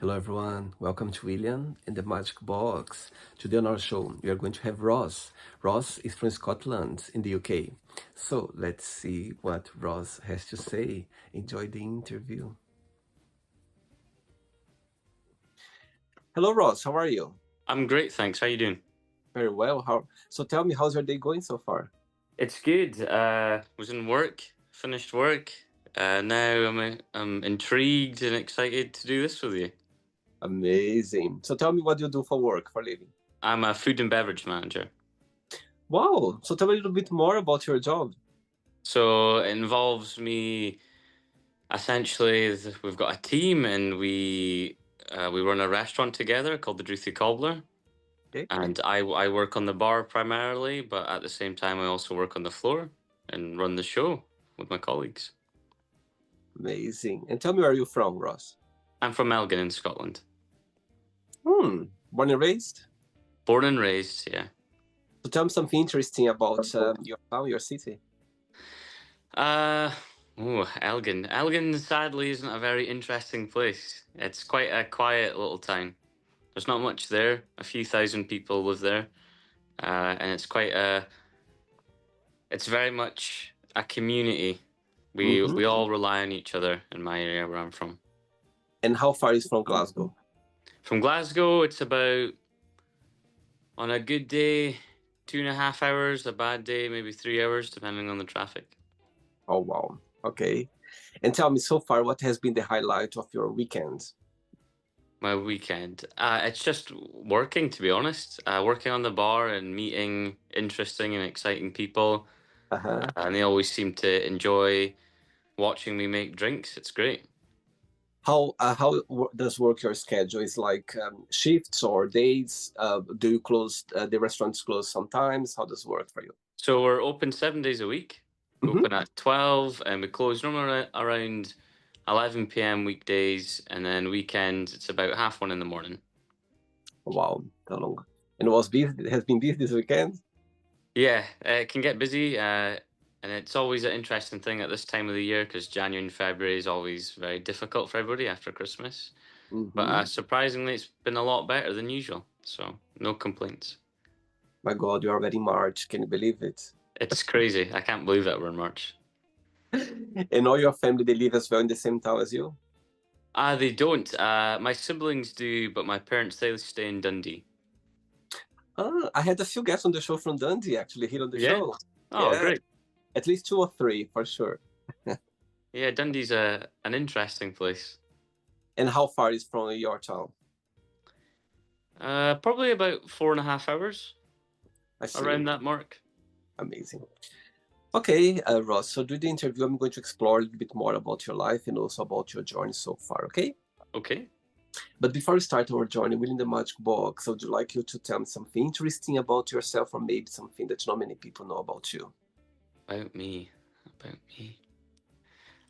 Hello everyone, welcome to William and the Magic Box. Today on our show, we are going to have Ross. Ross is from Scotland in the UK. So let's see what Ross has to say. Enjoy the interview. Hello Ross, how are you? I'm great, thanks. How you doing? Very well. So tell me, how's your day going so far? It's good. Was in work, finished work. Now I'm intrigued and excited to do this with you. Amazing. So tell me what you do for work, for living. I'm a food and beverage manager. Wow, so tell me a little bit more about your job. So it involves me essentially. We've got a team and we run a restaurant together called the Druthy Cobbler. Okay. And I work on the bar primarily, but at the same time I also work on the floor and run the show with my colleagues. Amazing. And tell me where you're from, Ross. I'm from Elgin in Scotland. Born and raised? Born and raised, yeah. So tell me something interesting about your town, your city. Elgin. Elgin sadly isn't a very interesting place. It's quite a quiet little town. There's not much there. A few thousand people live there, and it's very much a community. We all rely on each other in my area where I'm from. And how far is from Glasgow? From Glasgow, it's about, on a good day, 2.5 hours. A bad day, maybe 3 hours, depending on the traffic. Oh, wow. Okay. And tell me, so far, what has been the highlight of your weekend? My weekend. It's just working, to be honest. Working on the bar and meeting interesting and exciting people. And they always seem to enjoy watching me make drinks. It's great. How does work your schedule? Is like shifts or days? Do you close, the restaurants close sometimes? How does it work for you? So we're open 7 days a week. We open at 12 and we close normally around 11 p.m. weekdays, and then weekends it's about 1:30 in the morning. Wow, how long? And it has been busy this weekend? Yeah, it can get busy, and it's always an interesting thing at this time of the year because January and February is always very difficult for everybody after Christmas. But surprisingly, it's been a lot better than usual, so no complaints. My God, you're already in March. Can you believe it? It's crazy. I can't believe that we're in March. And all your family, they live as well in the same town as you? They don't. My siblings do, but my parents, they stay in Dundee. I had a few guests on the show from Dundee, actually, here on the show. Oh, Yeah. great. At least 2 or 3, for sure. Yeah, Dundee's an interesting place. And how far is from your town? Probably about 4.5 hours. I see. Around that mark. Amazing. Okay, Ross, so during the interview, I'm going to explore a little bit more about your life and also about your journey so far, okay? Okay. But before we start our journey within the Magic Box, I would like you to tell me something interesting about yourself, or maybe something that not many people know about you. About me.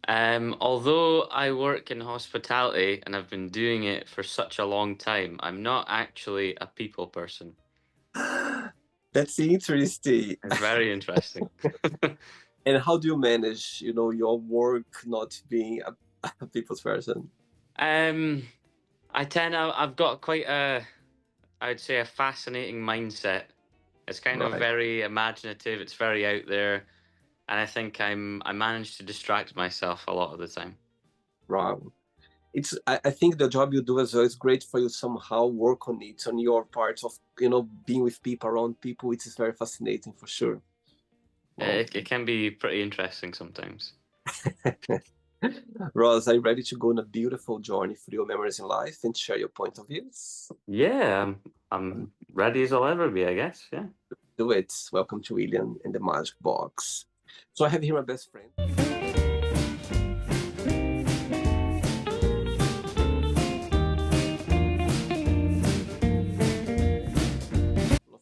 Although I work in hospitality and I've been doing it for such a long time, I'm not actually a people person. That's interesting. It's very interesting. And how do you manage, your work not being a people's person? I've got quite I'd say a fascinating mindset. It's kind of very imaginative. It's very out there. And I think I manage to distract myself a lot of the time. Wow. I think the job you do as well is great for you somehow work on it, on your part of, being with people, around people. It is very fascinating for sure. Wow. It can be pretty interesting sometimes. Ross, are you ready to go on a beautiful journey through your memories in life and share your point of views? Yeah, I'm ready as I'll ever be, I guess. Yeah. Do it. Welcome to William and the Magic Box. So I have here my best friend.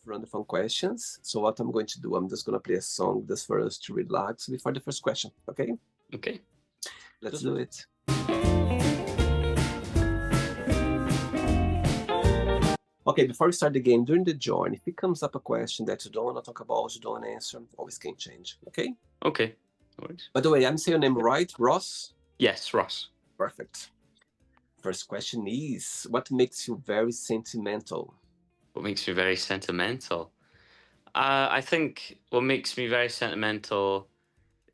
Random fun questions. So what I'm going to do, I'm just going to play a song just for us to relax before the first question, okay? Okay. Let's do it. Okay, before we start the game, during the journey, if it comes up a question that you don't want to talk about, you don't want to answer, always can change, okay? Okay. No worries. By the way, I'm saying your name right, Ross? Yes, Ross. Perfect. First question is, what makes you very sentimental? What makes me very sentimental? I think what makes me very sentimental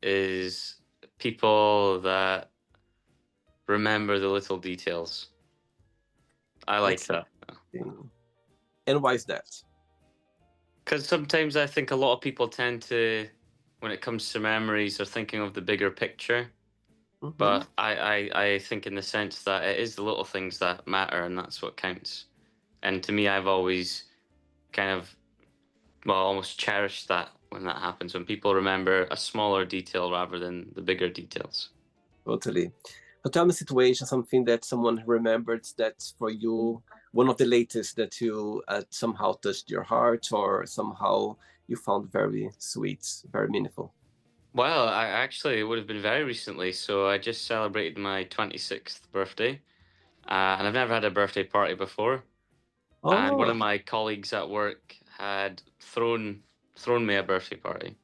is people that remember the little details. I like That's that. something. And why is that? Because sometimes I think a lot of people tend to, when it comes to memories, are thinking of the bigger picture. Mm-hmm. But I think in the sense that it is the little things that matter and that's what counts. And to me, I've always kind of, well, almost cherished that when that happens, when people remember a smaller detail rather than the bigger details. Totally. So tell me a situation, something that someone remembered that for you, one of the latest that you somehow touched your heart or somehow you found very sweet, very meaningful. Well, I actually, it would have been very recently. So I just celebrated my 26th birthday, and I've never had a birthday party before. And one Oh, of my colleagues at work had thrown me a birthday party,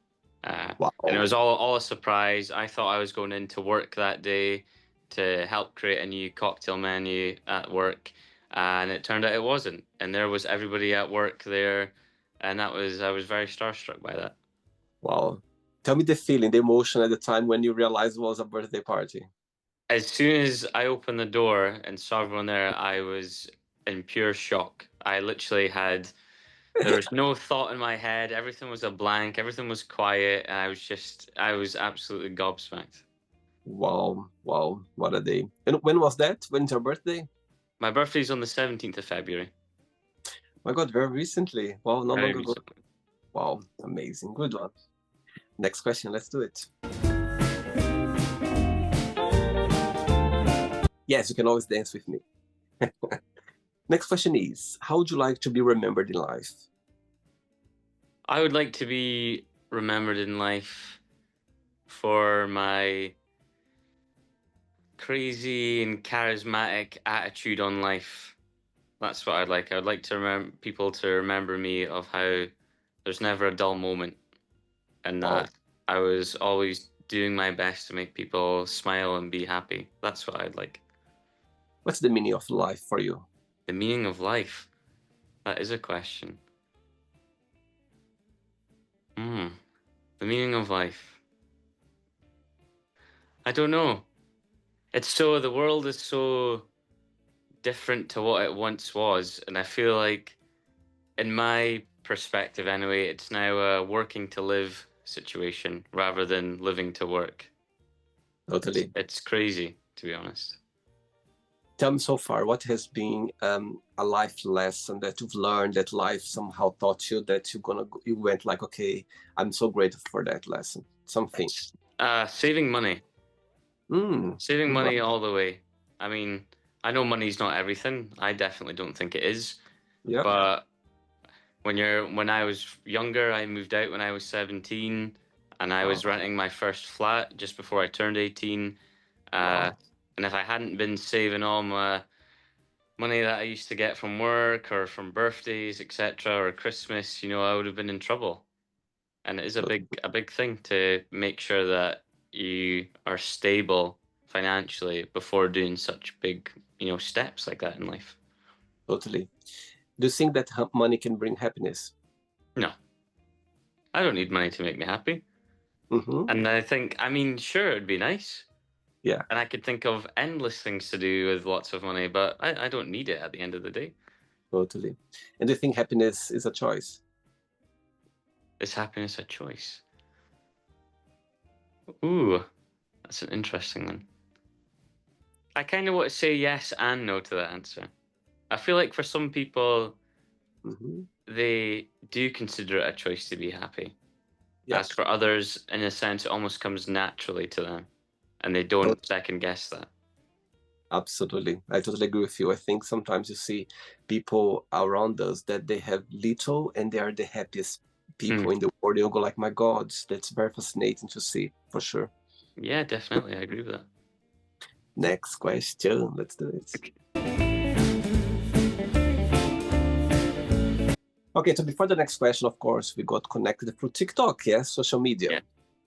and it wow. was all a surprise. I thought I was going into work that day to help create a new cocktail menu at work, and it turned out it wasn't. And there was everybody at work there, and I was very starstruck by that. Wow. Tell me the feeling, the emotion at the time when you realized it was a birthday party. As soon as I opened the door and saw everyone there, I was in pure shock. I literally had There was no thought in my head. Everything was a blank. Everything was quiet. And I was absolutely gobsmacked. Wow, wow, what a day. And when was that? When's your birthday? My birthday's on the 17th of February. My God, very recently. Wow, not Very long ago. recently. Wow, amazing. Good one. Next question, let's do it. Yes, you can always dance with me. Next question is, how would you like to be remembered in life? I would like to be remembered in life for my crazy and charismatic attitude on life. That's what I'd like. I would like to remember people to remember me of how there's never a dull moment and Wow. that I was always doing my best to make people smile and be happy. That's what I'd like. What's the meaning of life for you? The meaning of life. That is a question. Hmm. The meaning of life. I don't know. The world is so different to what it once was. And I feel like, in my perspective anyway, it's now a working to live situation rather than living to work. Totally. It's crazy, to be honest. Tell me so far, what has been a life lesson that you've learned that life somehow taught you that you went like, okay, I'm so grateful for that lesson. Something. Saving money. Saving Good one. money all the way. I mean, I know money's not everything. I definitely don't think it is. Yep. But when I was younger, I moved out when I was 17 and I Wow. was renting my first flat just before I turned 18. Uh, Wow. and if I hadn't been saving all my money that I used to get from work or from birthdays, etc., or Christmas, I would have been in trouble. And it is a big thing to make sure that you are stable financially before doing such big, steps like that in life. Totally. Do you think that money can bring happiness? No, I don't need money to make me happy. Mm-hmm. And I mean, sure, it'd be nice. Yeah, And I could think of endless things to do with lots of money, but I don't need it at the end of the day. totally. And do you think happiness is a choice? Is happiness a choice? Ooh, that's an interesting one. I kind of want to say yes and no to that answer. I feel like for some people, Mm-hmm. they do consider it a choice to be happy. Yeah, As for others, in a sense, it almost comes naturally to them and they tot- don't second guess that. absolutely. I totally agree with you. I think sometimes you see people around us that they have little and they are the happiest Hmm. people in the world. You'll go like, my God, that's very fascinating to see, for sure. Yeah, definitely. I agree with that. Next question. Let's do it. Okay, so before the next question, of course, we got connected through TikTok, yes, social media. Yeah.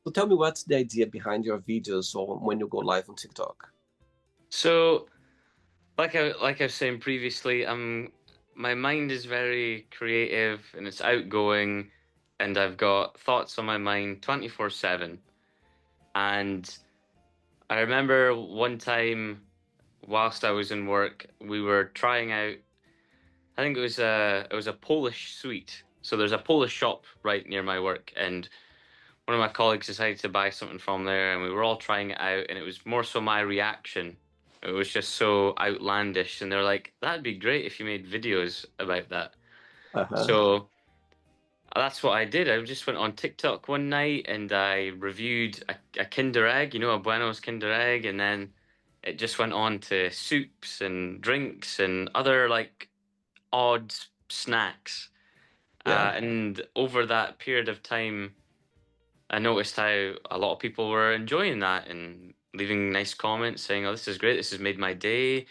So tell me what's the idea behind your videos or when you go live on TikTok? So like I was saying previously, my mind is very creative and it's outgoing, and I've got thoughts on my mind 24/7. And I remember one time whilst I was in work, we were trying out. I think it was a Polish sweet. So there's a Polish shop right near my work, and one of my colleagues decided to buy something from there, and we were all trying it out, and it was more so my reaction. It was just so outlandish, and they're like, "That'd be great if you made videos about that." Uh-huh. So that's what I did. I just went on TikTok one night and I reviewed a Kinder Egg, a Buenos Kinder Egg, and then it just went on to soups and drinks and other like odd snacks. Yeah. And over that period of time, I noticed how a lot of people were enjoying that and leaving nice comments saying, "Oh, this is great. This has made my day."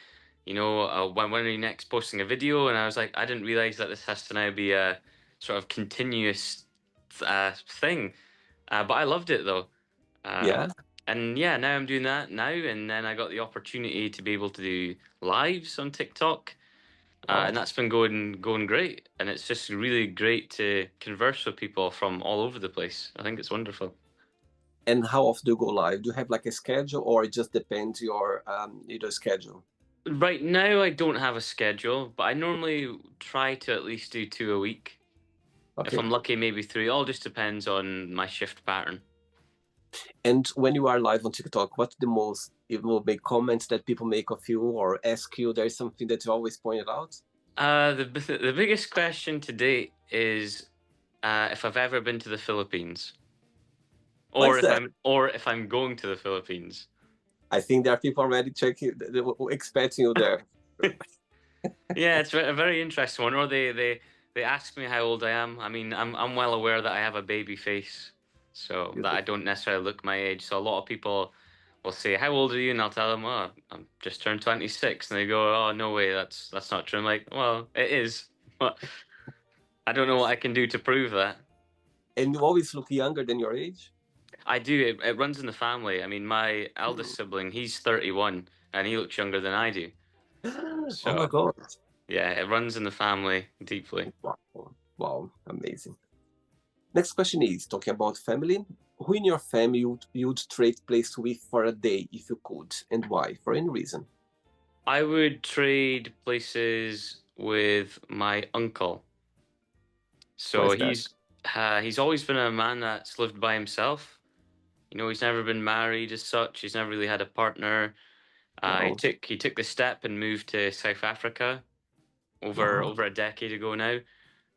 When are you next posting a video? And I was like, I didn't realize that this has to now be a sort of continuous thing. But I loved it though. Uh, Yeah. and yeah, now I'm doing that now. And then I got the opportunity to be able to do lives on TikTok. Wow. And that's been going great. And it's just really great to converse with people from all over the place. I think it's wonderful. And how often do you go live? Do you have like a schedule, or it just depends your schedule? Right now, I don't have a schedule, but I normally try to at least do two a week. If Okay. I'm lucky, maybe three. All just depends on my shift pattern. And when you are live on TikTok, what's the most big comments that people make of you or ask you? There is something that you always pointed out. The biggest question to date is if I've ever been to the Philippines, Why or is if that? I'm going to the Philippines. I think there are people already checking, expecting you there. Yeah, it's a very interesting one. Or they ask me how old I am. I mean, I'm well aware that I have a baby face, so that I don't necessarily look my age. So a lot of people will say, "How old are you?" And I'll tell them, "Oh, I'm just turned 26." And they go, "Oh, no way, that's not true." I'm like, "Well, it is, but I don't know what I can do to prove that." And you always look younger than your age. I do. It runs in the family. I mean, my Hmm. eldest sibling, he's 31, and he looks younger than I do. Oh my So God. yeah, it runs in the family deeply. Wow. Wow. Amazing. Next question is talking about family. Who in your family you'd trade place with for a day if you could, and why? For any reason. I would trade places with my uncle. Why So is that? he's always been a man that's lived by himself. He's never been married as such. He's never really had a partner. He Wow. took the step and moved to South Africa Wow. over a decade ago now.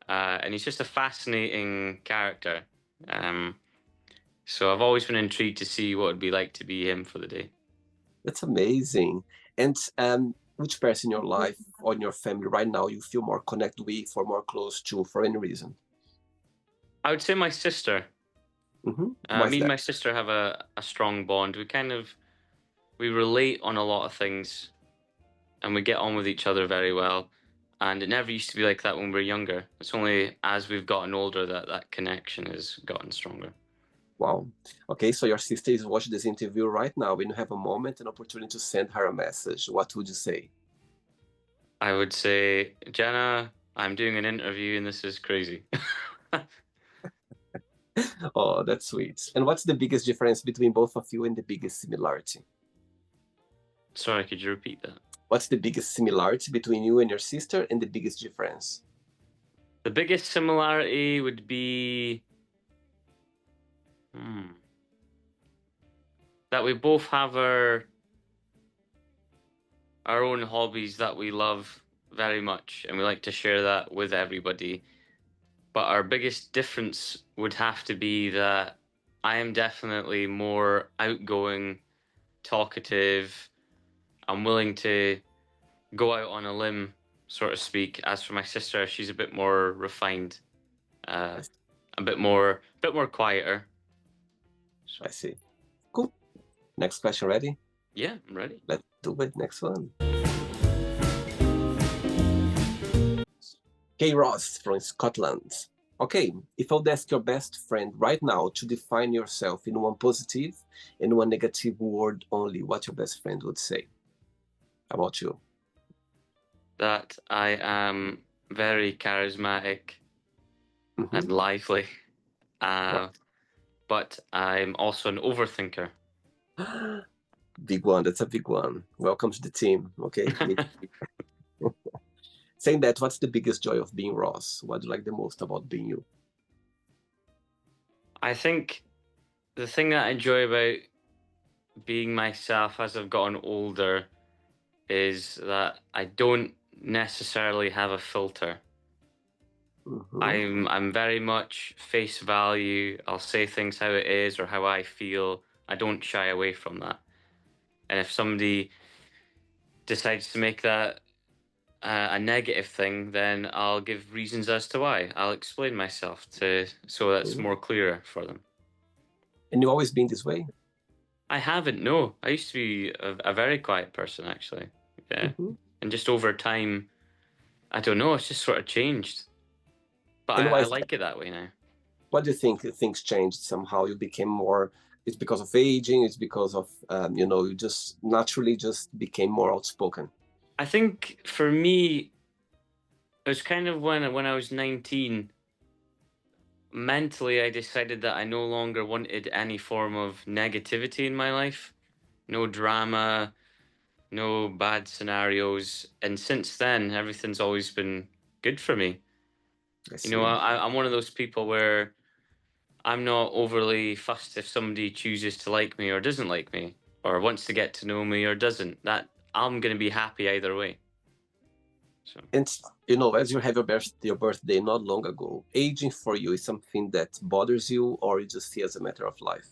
And he's just a fascinating character. Um, so I've always been intrigued to see what it'd be like to be him for the day. That's amazing. And which person in your life or in your family right now you feel more connected with or more close to for any reason? I would say my sister. Why is Me and that? my sister have a strong bond. We relate on a lot of things, and we get on with each other very well. And it never used to be like that when we were younger. It's only as we've gotten older that that connection has gotten stronger. Wow. Okay, so your sister is watching this interview right now. When you have a moment, an opportunity to send her a message, what would you say? I would say, Jenna, I'm doing an interview and this is crazy. Oh, that's sweet. And what's the biggest difference between both of you and the biggest similarity? Sorry, could you repeat that? What's the biggest similarity between you and your sister and the biggest difference? The biggest similarity would be that we both have our own hobbies that we love very much, and we like to share that with everybody. But our biggest difference would have to be that I am definitely more outgoing, talkative. I'm willing to go out on a limb, so to speak. As for my sister, she's a bit more refined, uh, I, bit more quieter. I So see. Cool. Next question, ready? yeah, I'm ready. Let's do it. Next one. Okay, Ross from Scotland. Okay, if I would ask your best friend right now to define yourself in one positive and one negative word only, what your best friend would say about you? that I am very charismatic and lively, but I'm also an overthinker. Big one. That's a big one. Welcome to the team. Okay. Saying that, what's the biggest joy of being Ross? What do you like the most about being you? I think the thing that I enjoy about being myself as I've gotten older is that I don't necessarily have a filter. I'm very much face value. I'll say things how it is or how I feel. I don't shy away from that. And if somebody decides to make that a negative thing, then I'll give reasons as to why. I'll explain myself so that's more clearer for them. And you've always been this way? I haven't. No, I used to be a very quiet person, actually. Yeah, and just over time, I don't know. It's just sort of changed. But I like it that way now. What do you think things changed somehow? You became more. It's because of aging. It's because of you just naturally just became more outspoken. I think for me, it was kind of when I was 19. Mentally, I decided that I no longer wanted any form of negativity in my life. No drama, no bad scenarios. And since then, everything's always been good for me. I'm one of those people where I'm not overly fussed if somebody chooses to like me or doesn't like me, or wants to get to know me or doesn't. That I'm going to be happy either way. So. And as you have your birthday not long ago, aging for you is something that bothers you, or you just see as a matter of life?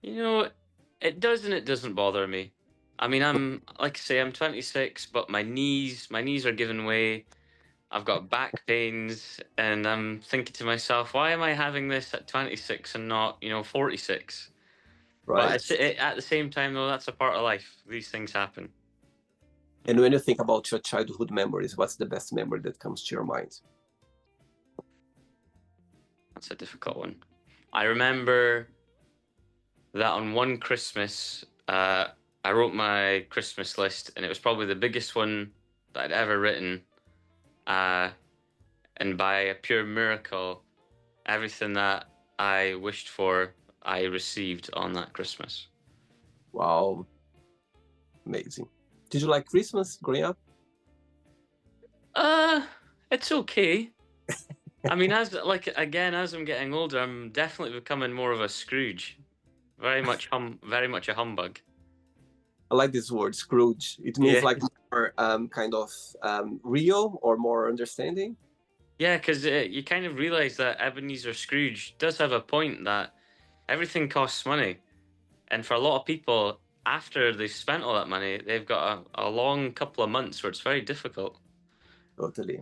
It does and it doesn't bother me. I mean, I'm 26, but my knees are giving way. I've got back pains, and I'm thinking to myself, why am I having this at 26 and not 46? Right. But at the same time, though, that's a part of life. These things happen. And when you think about your childhood memories, what's the best memory that comes to your mind? That's a difficult one. I remember that on one Christmas, I wrote my Christmas list, and it was probably the biggest one that I'd ever written. And by a pure miracle, everything that I wished for, I received on that Christmas. Wow. Amazing. Did you like Christmas growing up? It's okay. I mean, as I'm getting older, I'm definitely becoming more of a Scrooge. Very much a humbug. I like this word, Scrooge. It means like more kind of real or more understanding. Yeah, because you kind of realize that Ebenezer Scrooge does have a point that everything costs money. And for a lot of people, after they've spent all that money, they've got a long couple of months where it's very difficult. Totally.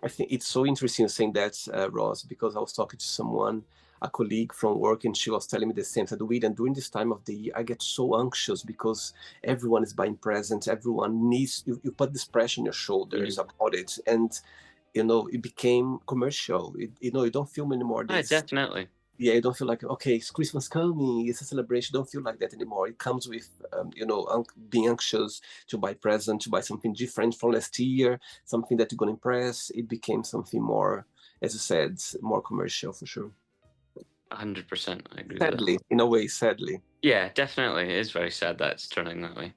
I think it's so interesting saying that, Ross, because I was talking to someone, a colleague from work, and she was telling me the same. Said, William, during this time of the year, I get so anxious because everyone is buying presents. Everyone needs, you put this pressure on your shoulders about it. And, it became commercial. You don't feel anymore this. Definitely. Yeah, you don't feel like, okay, it's Christmas coming, it's a celebration. You don't feel like that anymore. It comes with, being anxious to buy present, to buy something different from last year, something that you're going to impress. It became something more, as you said, more commercial for sure. 100%. I agree Sadly, with that. in a way, sadly. Yeah, definitely. It is very sad that it's turning that way.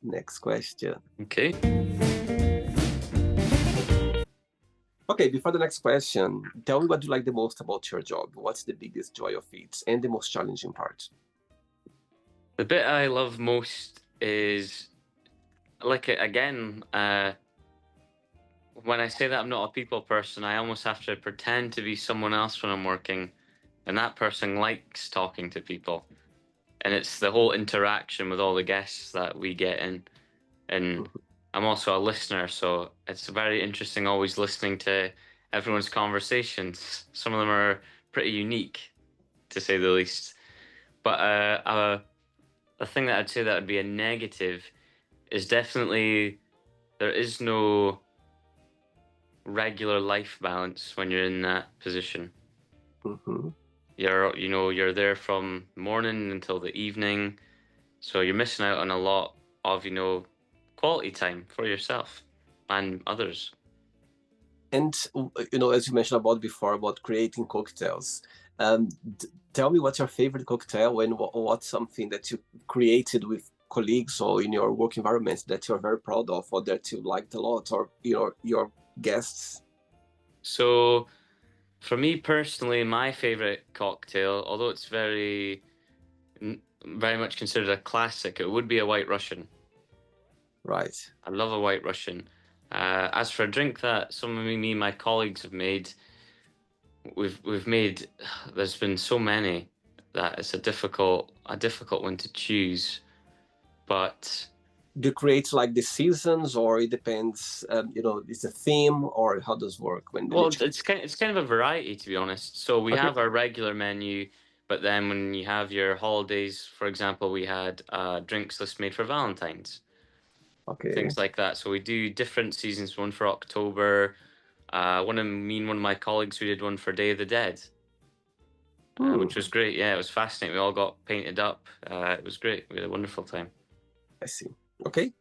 Next question. Okay. Okay, before the next question, tell me what you like the most about your job. What's the biggest joy of it and the most challenging part? The bit I love most is, again, when I say that I'm not a people person, I almost have to pretend to be someone else when I'm working. And that person likes talking to people. And it's the whole interaction with all the guests that we get in. And I'm also a listener, so it's very interesting always listening to everyone's conversations. Some of them are pretty unique, to say the least. But the thing that I'd say that would be a negative is definitely there is no regular life balance when you're in that position. You're there from morning until the evening, so you're missing out on a lot of quality time for yourself and others. And as you mentioned about before about creating cocktails, tell me what's your favorite cocktail and what's something that you created with colleagues or in your work environment that you're very proud of or that you liked a lot, or your guests. So for me personally, my favorite cocktail, although it's very much considered a classic, it would be a White Russian. Right. I love a White Russian. As for a drink that some of me and my colleagues have made, we've made. There's been so many that it's a difficult one to choose. But Do you create like the seasons, or it depends? It's a theme, or how does it work when well, it's kind of a variety, to be honest. So we Okay. have our regular menu, but then when you have your holidays, for example, we had drinks list made for Valentine's, Okay. things like that. So we do different seasons. One for October. One of my colleagues, we did one for Day of the Dead, which was great. Yeah, it was fascinating. We all got painted up. It was great. We had a wonderful time. I see. Okay.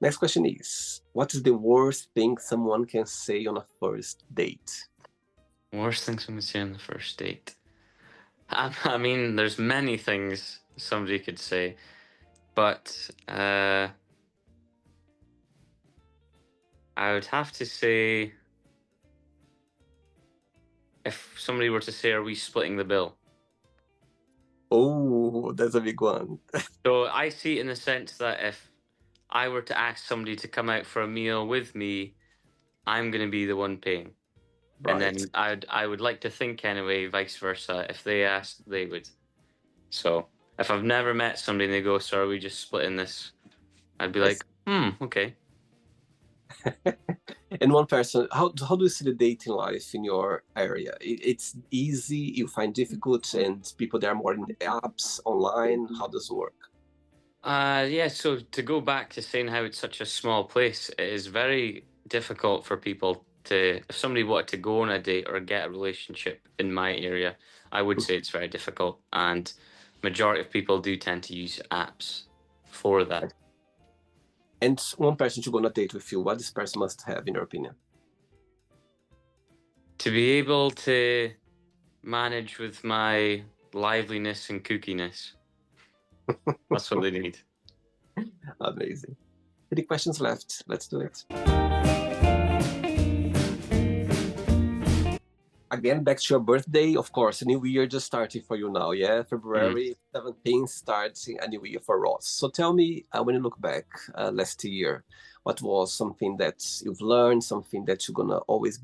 Next question is, what is the worst thing someone can say on a first date? Worst thing someone could say on the first date. I mean, there's many things somebody could say, but I would have to say, if somebody were to say, "Are we splitting the bill?" Oh, that's a big one. So I see it in the sense that if I were to ask somebody to come out for a meal with me, I'm going to be the one paying. And Right. then I would like to think anyway, vice versa. If they asked, they would. So if I've never met somebody and they go, "So are we just splitting this?" I'd be like, okay. And one person, how do you see the dating life in your area? It's easy, you find difficult, and people there are more in the apps, online. How does it work? Yeah, so to go back to saying how it's such a small place, it is very difficult for people to, if somebody wanted to go on a date or get a relationship in my area, I would say it's very difficult. And majority of people do tend to use apps for that. And one person to go on a date with you, what this person must have, in your opinion? To be able to manage with my liveliness and kookiness, that's what they need. Amazing. 3 questions left. Let's do it. Again, back to your birthday, of course, a new year just starting for you now, yeah? February 17th starts a new year for Ross. So tell me, when you look back last year, what was something that you've learned, something that you're gonna always,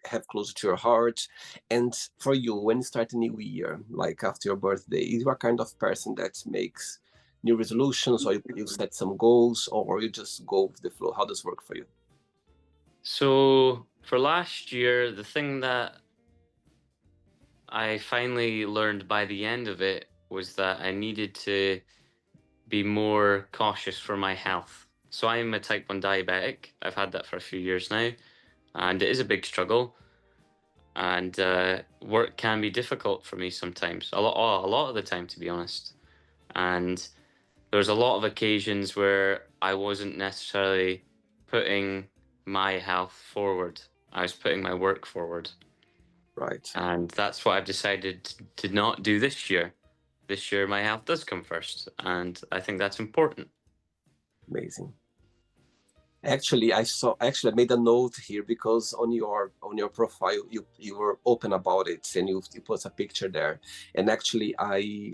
have closer to your heart? And for you, when you start a new year, like after your birthday, you are kind of person that makes new resolutions, or you set some goals, or you just go with the flow? How does it work for you? So for last year, the thing that I finally learned by the end of it was that I needed to be more cautious for my health. So I'm a type 1 diabetic. I've had that for a few years now, and it is a big struggle. And work can be difficult for me sometimes, a lot of the time, to be honest. And there's a lot of occasions where I wasn't necessarily putting my health forward. I was putting my work forward. Right. And that's what I've decided to not do this year. This year, my health does come first, and I think that's important. Amazing. Actually, I made a note here because on your profile you were open about it, and you put a picture there. And actually, I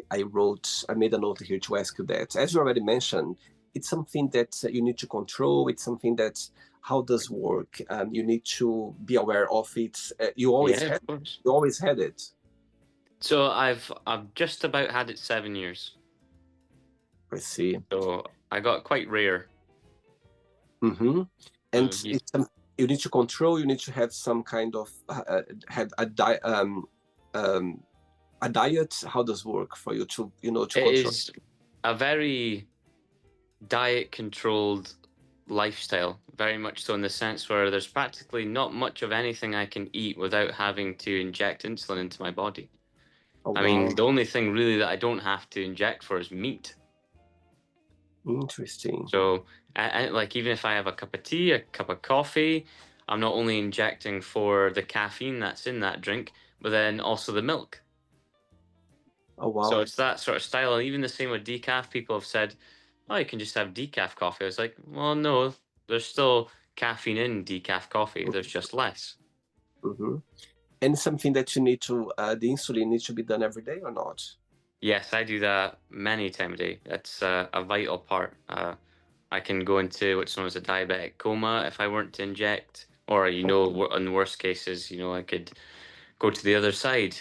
made a note here to ask you that. As you already mentioned, it's something that you need to control. It's something that how does work. You need to be aware of it. Yeah, of course. You always had it. So I've just about had it 7 years. I see. So I got quite rare. Mm-hmm. And So you need to control. You need to have some kind of had a diet. How does work for you to to it control? is a very diet controlled lifestyle, very much so in the sense where there's practically not much of anything I can eat without having to inject insulin into my body. Oh I mean, wow. the only thing really that I don't have to inject for is meat. Interesting. So, like, even if I have a cup of tea, a cup of coffee, I'm not only injecting for the caffeine that's in that drink, but then also the milk. Oh, So wow. it's that sort of style. And even the same with decaf, people have said, oh, you can just have decaf coffee. I was like, well, no, there's still caffeine in decaf coffee. There's just less. Mm-hmm. And something that you need to, the insulin needs to be done every day or not? Yes, I do that many times a day. That's a vital part. I can go into what's known as a diabetic coma if I weren't to inject, or in worst cases, I could go to the other side.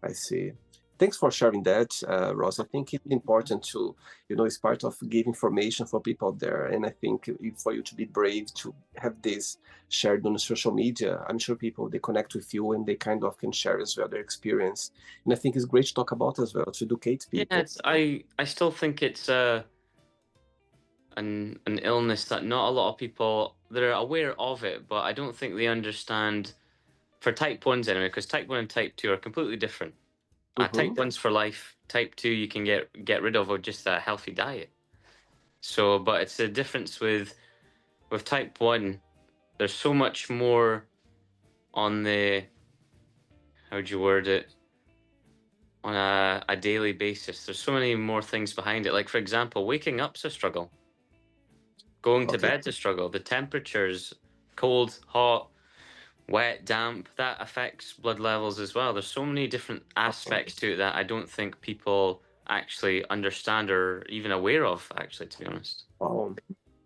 I see. Thanks for sharing that, Ross. I think it's important to, it's part of give information for people out there. And I think for you to be brave to have this shared on social media, I'm sure people, they connect with you and they kind of can share as well their experience. And I think it's great to talk about as well, to educate Yeah, people. I still think it's an illness that not a lot of people they're aware of it, but I don't think they understand for type ones anyway, because type one and type two are completely different. Mm-hmm. Type one's for life. Type two you can get rid of with just a healthy diet. So, but it's the difference with type one. There's so much more on the how would you word it on a daily basis. There's so many more things behind it. Like for example, waking up's a struggle. Going to Okay. bed's a struggle. The temperatures, cold, hot, wet, damp, that affects blood levels as well. There's so many different aspects to it that I don't think people actually understand or even aware of, actually, to be honest. Wow.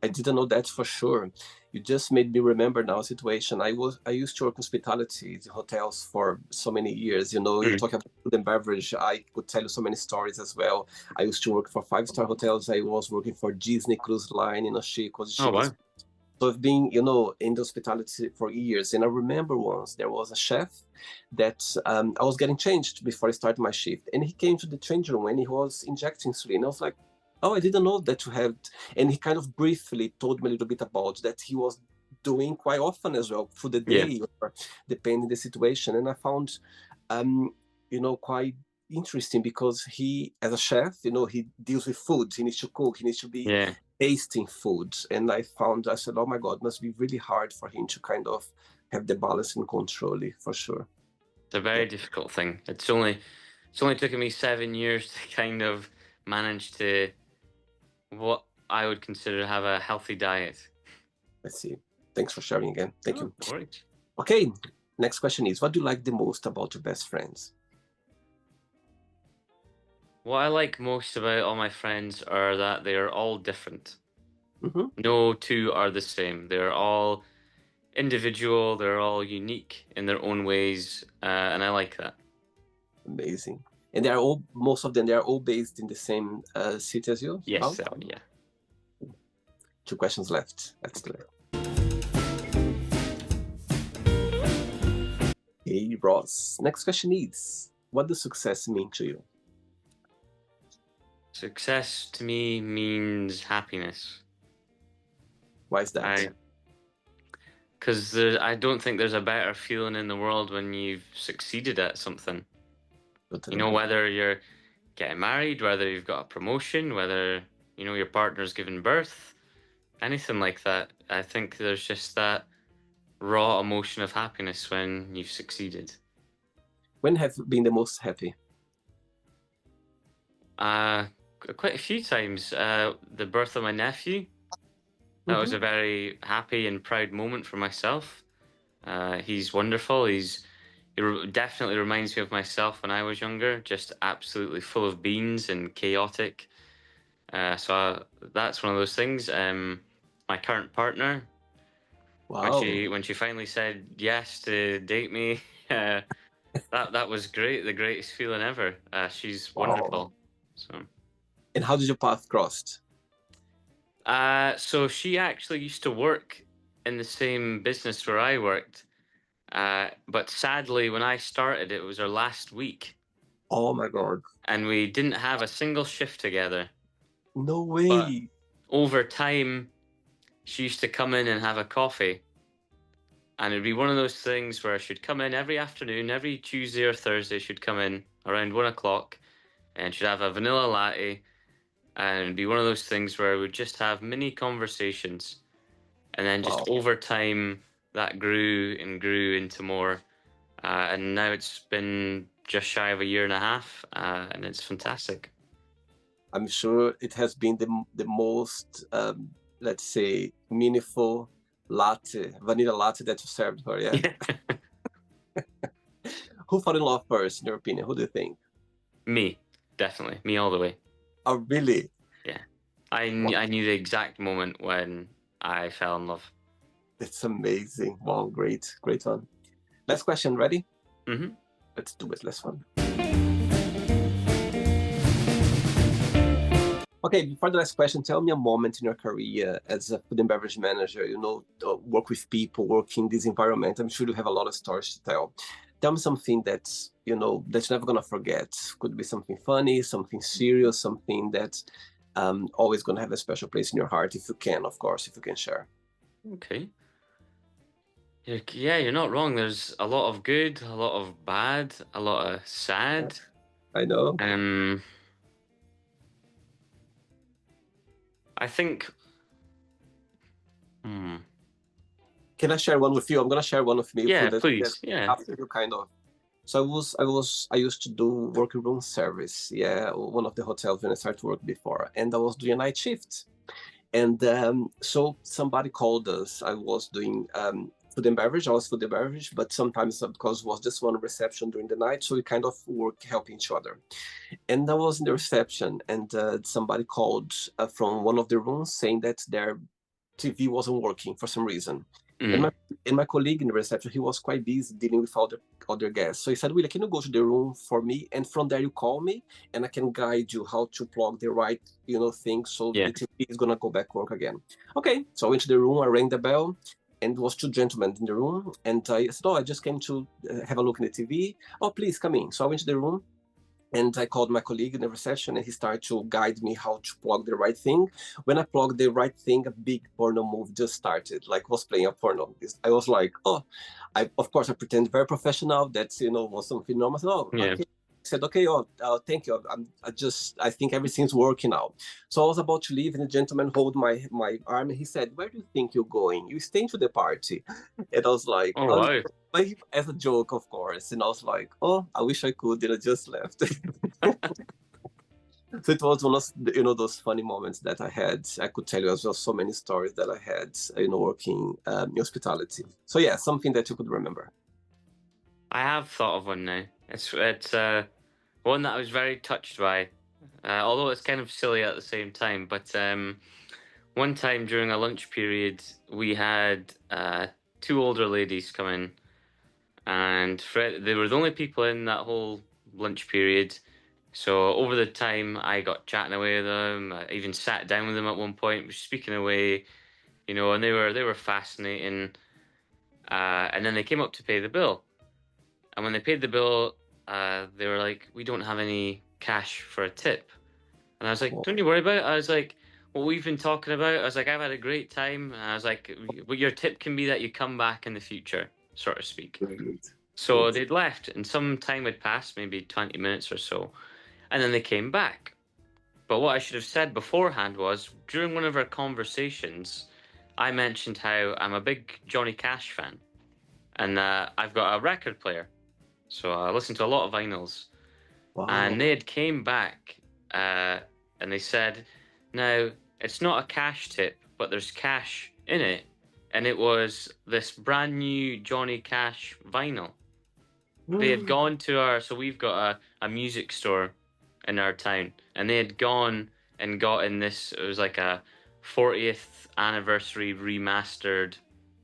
I didn't know that for sure. You just made me remember now a situation. I used to work hospitality in hotels for so many years. You Mm. talk about food and beverage. I could tell you so many stories as well. I used to work for five-star hotels. I was working for Disney Cruise Line, Chic was the Oh, cheapest. wow. So I've been, in the hospitality for years. And I remember once there was a chef that I was getting changed before I started my shift. And he came to the change room and he was injecting insulin. I was like, oh, I didn't know that you had. And he kind of briefly told me a little bit about that he was doing quite often as well through the Yeah. day or depending the situation. And I found, quite interesting because he, as a chef, he deals with food. He needs to cook. He needs to be Yeah. tasting food. And I said, oh my God, it must be really hard for him to kind of have the balance and control it, for sure. It's a Yeah, very difficult thing. It's only taken me 7 years to kind of manage to what I would consider to have a healthy diet. I see. Thanks for sharing again. Thank Oh, you. no worries. Okay, next question is, what do you like the most about your best friends? What I like most about all my friends are that they are all different. Mm-hmm. No two are the same. They're all individual, they're all unique in their own ways, and I like that. Amazing. And most of them, they are all based in the same city as you? Yes, How? yeah. Two questions left. That's clear. Hey, Ross. Next question is, what does success mean to you? Success to me means happiness. Why is that? I because I don't think there's a better feeling in the world when you've succeeded at something. Totally agree. Whether you're getting married, whether you've got a promotion, whether your partner's given birth, anything like that. I think there's just that raw emotion of happiness when you've succeeded. When have you been the most happy? Uh, quite a few times. The birth of my nephew. That was Mm-hmm. a very happy and proud moment for myself. He's wonderful. Definitely reminds me of myself when I was younger, just absolutely full of beans and chaotic. So that's one of those things. My current partner, when Wow. she finally said yes to date me, uh, that was great. The greatest feeling ever. She's Wow. wonderful. So. And how did your path crossed? So she actually used to work in the same business where I worked. But sadly, when I started, it was our last week, Oh my God. and we didn't have a single shift together. No But way. over time, she used to come in and have a coffee. And it'd be one of those things where she'd come in every afternoon, every Tuesday or Thursday, she'd come in around 1 o'clock and she'd have a vanilla latte and it'd be one of those things where we'd just have mini conversations, and then just Wow. over time that grew and grew into more, and now it's been just shy of a year and a half, and it's fantastic. I'm sure it has been the most, let's say, meaningful vanilla latte that you served her, yeah? Who fell in love first, in your opinion? Who do you think? Me, definitely. Me all the way. Oh, really? Yeah. I knew the exact moment when I fell in love. It's amazing. Wow, great one. Last question, ready? Mm-hmm. Let's do it, last one. Okay, before the last question, tell me a moment in your career as a food and beverage manager, work with people, work in this environment. I'm sure you have a lot of stories to tell. Tell me something that's, that you're never going to forget. Could be something funny, something serious, something that's always going to have a special place in your heart, if you can, of course, if you can share. Okay. Yeah, you're not wrong. There's a lot of good, a lot of bad, a lot of sad. I know. I think. Can I share one with you? I'm gonna share one with me. Yeah, please. Yeah. After you kind of. So I used to do working room service. Yeah, one of the hotels when I started to work before, and I was doing a night shift. And so somebody called us. I was doing food and beverage. I was food and beverage, but sometimes because it was just one reception during the night, so we kind of work helping each other. And I was in the reception, and somebody called from one of the rooms saying that their TV wasn't working for some reason. Mm. And my colleague in the reception, he was quite busy dealing with other guests. So he said, William, can you go to the room for me? And from there you call me and I can guide you how to plug the right, thing so the TV is gonna go back work again. Okay. So I went to the room, I rang the bell, and there was two gentlemen in the room. And I said, I just came to have a look in the TV. Oh, please come in. So I went to the room. And I called my colleague in the reception and he started to guide me how to plug the right thing. When I plugged the right thing, a big porno movie just started, like was playing a porno. I was like, of course I pretend very professional. That's, was something normal. I said, okay. I said, okay, thank you. I think everything's working out. So I was about to leave and the gentleman hold my arm and he said, where do you think you're going? You staying to the party? And I was like, oh, wow. As a joke, of course. And I was like, I wish I could. And I just left. So it was one of those funny moments that I had. I could tell you as well so many stories that I had, working in hospitality. So yeah, something that you could remember. I have thought of one now. It's one that I was very touched by, although it's kind of silly at the same time. But one time during a lunch period, we had two older ladies come in, and they were the only people in that whole lunch period. So over the time, I got chatting away with them. I even sat down with them at one point, was speaking away, and they were fascinating. And then they came up to pay the bill, and when they paid the bill, they were like, "We don't have any cash for a tip." And I was like, "Don't you worry about it." I was like, "What we've been talking about." I was like, "I've had a great time." And I was like, "Well, your tip can be that you come back in the future, so to speak." So they'd left, and some time had passed, maybe 20 minutes or so, and then they came back. But what I should have said beforehand was, during one of our conversations, I mentioned how I'm a big Johnny Cash fan, and I've got a record player, so I listen to a lot of vinyls. Wow. And they had came back, and they said, "Now it's not a cash tip, but there's cash in it," and it was this brand new Johnny Cash vinyl. They had gone to so we've got a music store in our town, and they had gone and gotten this. It was like a 40th anniversary remastered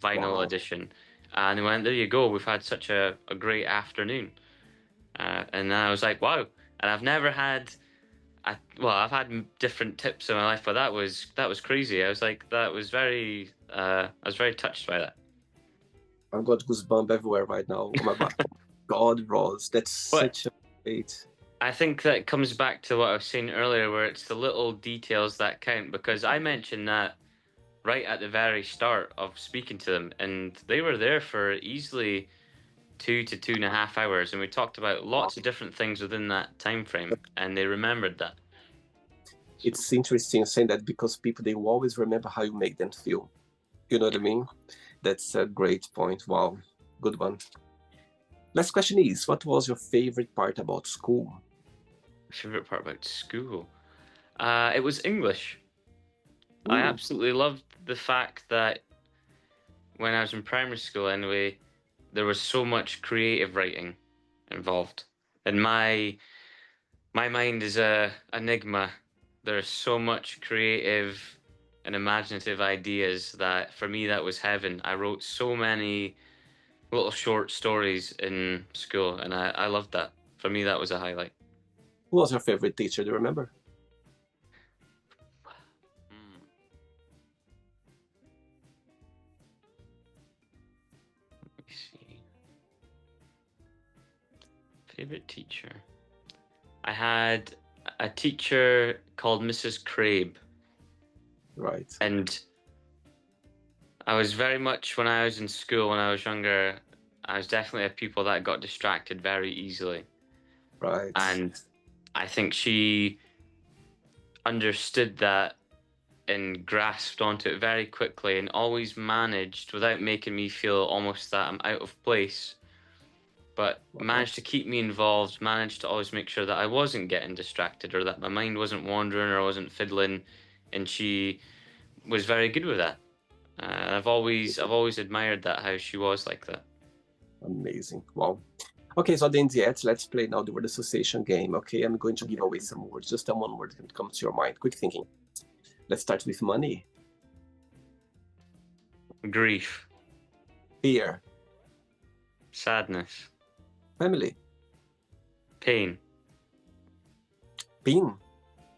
vinyl edition, and they went, "There you go. We've had such a great afternoon." And I was like, "Wow!" And I've never had. I've had different tips in my life, but that was crazy. I was like, that was very. I was very touched by that. I've got goosebumps everywhere right now. Oh my God, Ross, that's such a great. I think that comes back to what I was saying earlier, where it's the little details that count. Because I mentioned that right at the very start of speaking to them, and they were there for easily 2 to 2.5 hours, and we talked about lots of different things within that time frame, and they remembered that. it's interesting saying that because people, they will always remember how you make them feel. You know what I mean? That's a great point. Wow, good one. Last question is, what was your favorite part about school? Favorite part about school? It was English. I Mm, absolutely loved the fact that when I was in primary school, anyway, there was so much creative writing involved, and my mind is a enigma. There's so much creative and imaginative ideas that for me that was heaven. I wrote so many little short stories in school, and I loved that. For me, that was a highlight. who was your favorite teacher? Do you remember? Hmm. Let me see. Favorite teacher. I had a teacher called Mrs. Crabe, Right, and I was very much when I was in school when I was younger. I was definitely a pupil that got distracted very easily, right. and I think she understood that and grasped onto it very quickly and always managed, without making me feel almost that I'm out of place, but Wow. managed to keep me involved, managed to always make sure that I wasn't getting distracted or that my mind wasn't wandering or I wasn't fiddling, and she was very good with that. I've always admired that, how she was like that. Amazing. Wow. Okay, so then yet, let's play now the word association game. Okay, I'm going to give away some words. Just one word can come to your mind. Quick thinking. Let's start with money, Grief, fear, sadness, family, pain, pin.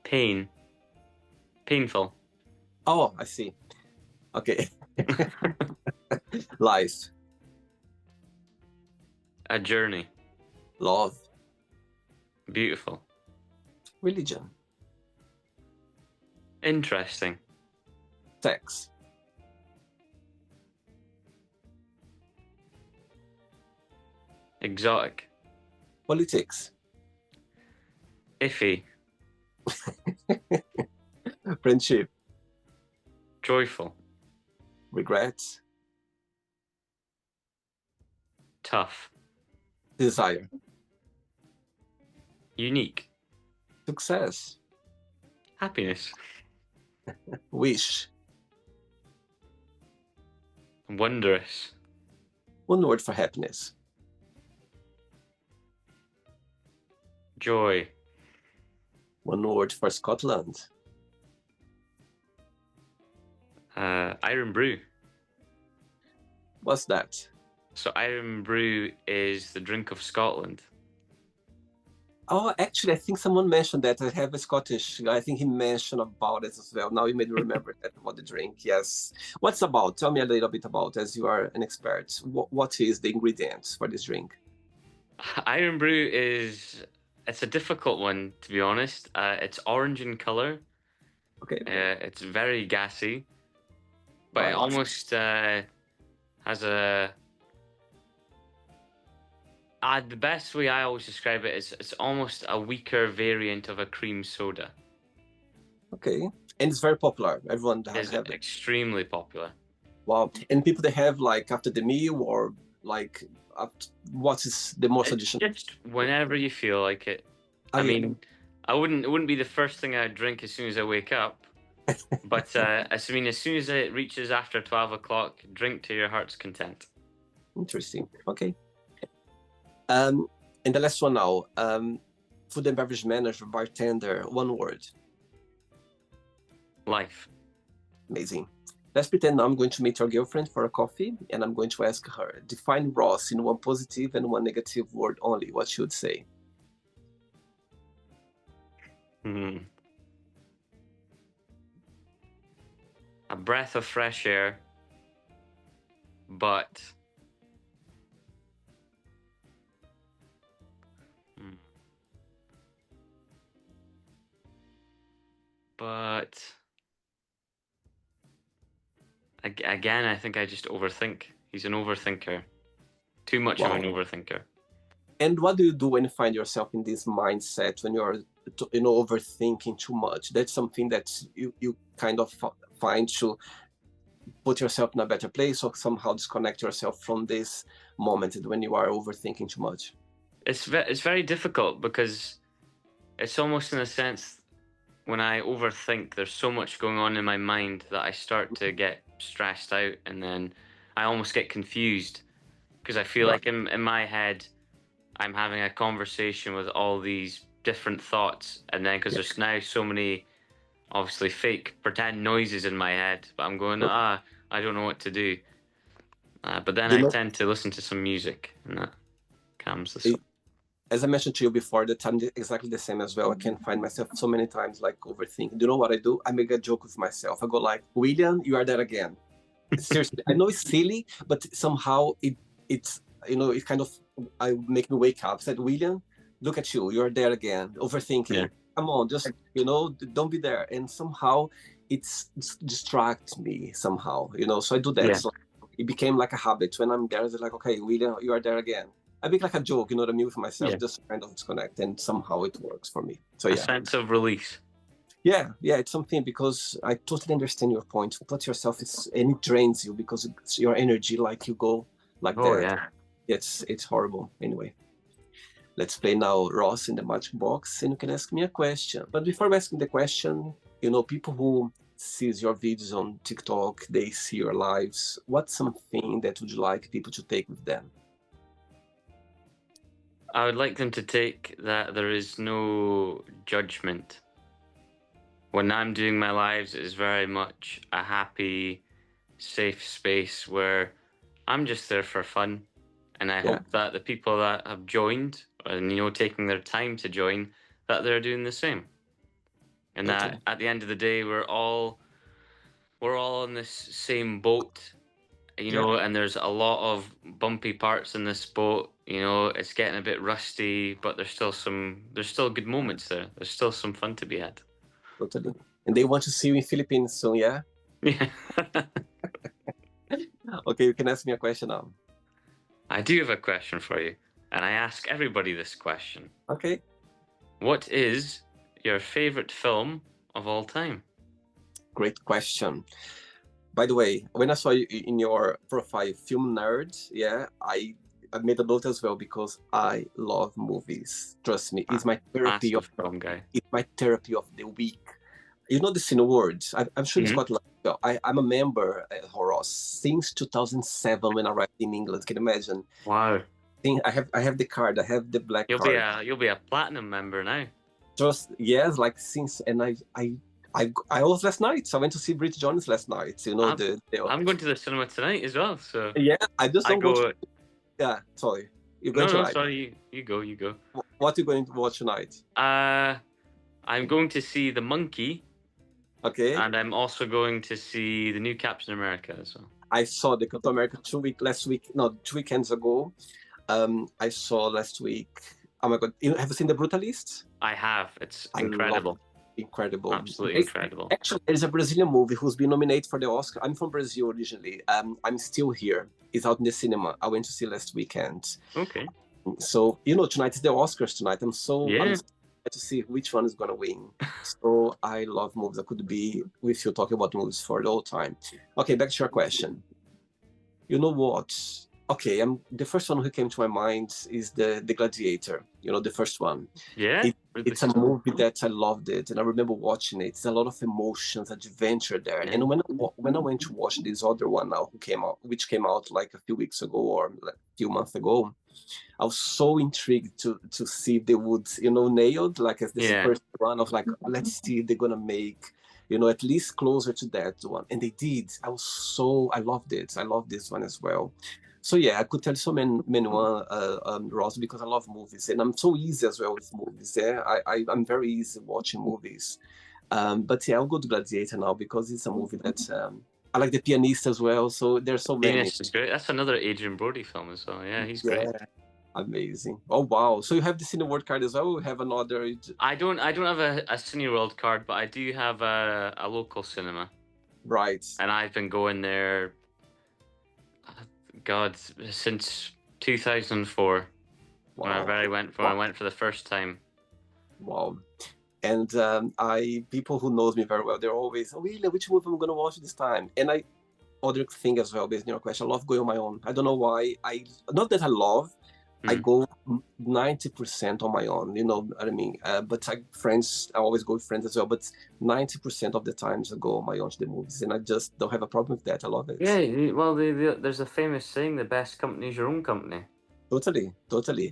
pain, painful, Oh, I see. Okay. Life, a journey, love, beautiful, religion, interesting, sex, exotic, politics, iffy, friendship, joyful, regrets, tough, desire, unique, success, happiness, wish. wondrous, One word for happiness. joy, One word for Scotland. Iron Brew. What's that? So Iron Brew is the drink of Scotland. Oh, actually, I think someone mentioned that. I have a Scottish guy. I think he mentioned about it as well. Now you made me remember that about the drink. Yes. What's about? Tell me a little bit about, as you are an expert. What is the ingredients for this drink? Iron Brew it's a difficult one, to be honest. It's orange in color. Okay. It's very gassy, but it Right. almost has a. The best way I always describe it is it's almost a weaker variant of a cream soda. Okay. And it's very popular. Everyone It's have it. extremely popular. Wow. And people they have like after the meal or like what is the most It's additional? just whenever you feel like it. Oh, I yeah. mean, it wouldn't be the first thing I'd drink as soon as I wake up. But I mean, as soon as it reaches after 12 o'clock, drink to your heart's content. Interesting. Okay. And the last one now. Food and beverage manager, bartender, one word. Life. Amazing. Let's pretend now I'm going to meet your girlfriend for a coffee and I'm going to ask her, define Ross in one positive and one negative word only. What she would say? Hmm. A breath of fresh air, but hmm, but again, I think I just overthink. He's an overthinker. Too much of an Wow. overthinker. And what do you do when you find yourself in this mindset, when you're, overthinking too much? That's something that you kind of find to put yourself in a better place, or somehow disconnect yourself from this moment when you are overthinking too much? It's very difficult because it's almost in a sense when I overthink, there's so much going on in my mind that I start to get stressed out, and then I almost get confused because I feel Right. like in my head I'm having a conversation with all these different thoughts, and then because there's now so many obviously fake pretend noises in my head, but I'm going, I don't know what to do. But then You I know, tend to listen to some music, and that calms the soul. as I mentioned to you before, that I'm exactly the same as well. I can find myself so many times like overthinking. Do you know what I do? I make a joke with myself. I go like, William, you are there again. Seriously, I know it's silly, but somehow it's it kind of I make me wake up. Said, William, look at you, you're there again, overthinking. Yeah. Come on, just don't be there. And somehow it's distracts me somehow. So I do that. Yeah. So it became like a habit. When I'm there, it's like, okay, William, you are there again. I make like a joke, what I mean, with myself, Yeah. just to kind of disconnect, and somehow it works for me. So A yeah. sense of release. Yeah, it's something, because I totally understand your point. Put yourself, and it drains you because it's your energy, like you go like that. Yeah. It's horrible. Anyway, let's play now Ross in the magic box, and you can ask me a question. But before asking the question, people who sees your videos on TikTok, they see your lives. What's something that would you like people to take with them? I would like them to take that there is no judgment. When I'm doing my lives, it is very much a happy, safe space where I'm just there for fun. And I hope that the people that have joined and, taking their time to join, that they're doing the same. And Totally. that at the end of the day, we're all in this same boat, and there's a lot of bumpy parts in this boat. It's getting a bit rusty, but there's still good moments there. There's still some fun to be had. Totally. And they want to see you in Philippines soon, yeah? Yeah. Okay, you can ask me a question now. I do have a question for you, and I ask everybody this question. Okay. What is your favorite film of all time? Great question. By the way, when I saw you in your profile, Film Nerd, I made a note as well, because I love movies. Trust me, it's my therapy Massive film guy. It's my therapy of the week. You know the Cine Awards. I'm sure in Scotland. I'm a member at Ross since 2007 when I arrived in England. Can you imagine? Wow. I have the card. I have the black card. You'll be a platinum member now. Just like since, and I was last night. So I went to see Bridget Jones last night. I'm going to the cinema tonight as well. So yeah, I just don't go. Yeah, sorry. You're going tonight. Sorry. You go. What are you going to watch tonight? I'm going to see The Monkey. Okay. And I'm also going to see the new Captain America as well. I saw the Captain America 2 weekends ago. I saw last week. Oh my God! Have you seen The Brutalist? I have. It's incredible. Incredible. Absolutely incredible. Actually, there's a Brazilian movie who's been nominated for the Oscar. I'm from Brazil originally. I'm still here. It's out in the cinema. I went to see last weekend. Okay. So tonight is the Oscars tonight. I'm so to see which one is gonna win. So I love movies. I could be with you talking about movies for the whole time. Okay, back to your question. You know what? Okay, the first one who came to my mind is the Gladiator. The first one. Yeah. It's a movie that I loved it, and I remember watching it. It's a lot of emotions, adventure there. Yeah. And when I went to watch this other one now, which came out like a few weeks ago or like a few months ago, I was so intrigued to see if they would, nailed like as this first one of like, let's see if they're gonna make, at least closer to that one. And they did. I loved it. I love this one as well. So yeah, I could tell so many Ross, because I love movies, and I'm so easy as well with movies. Yeah, I'm very easy watching movies. But yeah, I'll go to Gladiator now because it's a movie that I like. The Pianist as well. So there's so many. Pianist is great. That's another Adrian Brody film as well. Yeah, he's great. Amazing. Oh wow! So you have the Cineworld card as well? You have another? I don't have a Cineworld card, but I do have a local cinema. Right. And I've been going there. God, since 2004. when Wow. I went for the first time. Wow. And people who knows me very well, they're always, oh, William, which movie I'm gonna watch this time? And other thing as well, based on your question, I love going on my own. I don't know why. Not that I love, I go 90% on my own, you know what I mean? But friends, I always go with friends as well, but 90% of the times I go on my own to the movies, and I just don't have a problem with that. I love it. Yeah, well, there's a famous saying, the best company is your own company. Totally.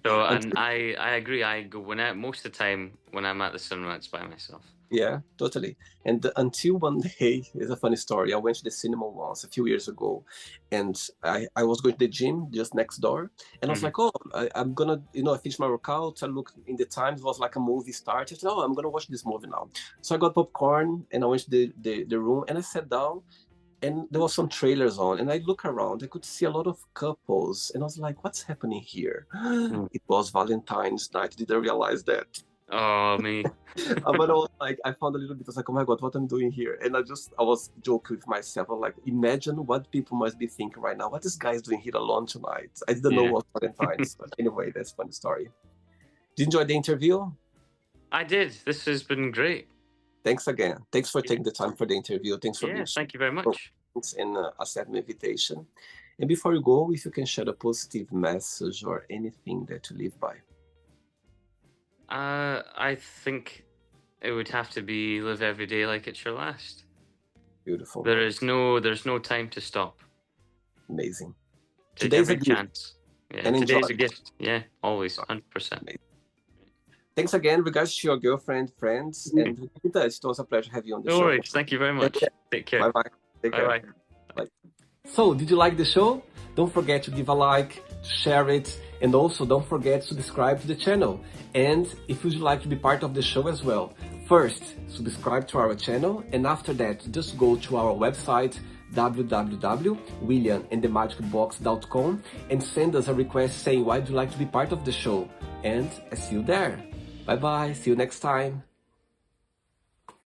So, and I agree. I go most of the time when I'm at the cinema, it's by myself. Yeah, totally. And until one day, it's a funny story. I went to the cinema once a few years ago, and I was going to the gym just next door, and I was like, oh, I'm gonna, I finished my workout. I looked in the times, it was like a movie started. I said, oh, I'm gonna watch this movie now. So I got popcorn and I went to the room and I sat down, and there was some trailers on, and I look around, I could see a lot of couples, and I was like, what's happening here? It was Valentine's night. Didn't realize that. Oh, me. But I was like, I found a little bit, I was like, oh my God, what I'm doing here? And I was joking with myself. I'm like, imagine what people must be thinking right now. What this guy is doing here alone tonight? I didn't know what Valentine's. But anyway, that's a funny story. Did you enjoy the interview? I did. This has been great. Thanks again. Thanks for taking the time for the interview. Thanks for being thank you very much. And accepting my invitation. And before you go, if you can share a positive message or anything that you live by. I think it would have to be live every day like it's your last. Beautiful. There's no time to stop. Amazing. Take every chance. Yeah, and today's a gift. Yeah, always, 100%. Thanks again. Regards to your girlfriend, friends, and keep in touch. It was a pleasure to have you on the show. No worries. Thank you very much. Take care. Bye-bye. Take care. Bye-bye. Bye. So, did you like the show? Don't forget to give a like, to share it, and also don't forget to subscribe to the channel. And if you'd like to be part of the show as well, first, subscribe to our channel, and after that, just go to our website, www.williamandthemagicbox.com, and send us a request saying why would you like to be part of the show. And I see you there. Bye-bye. See you next time.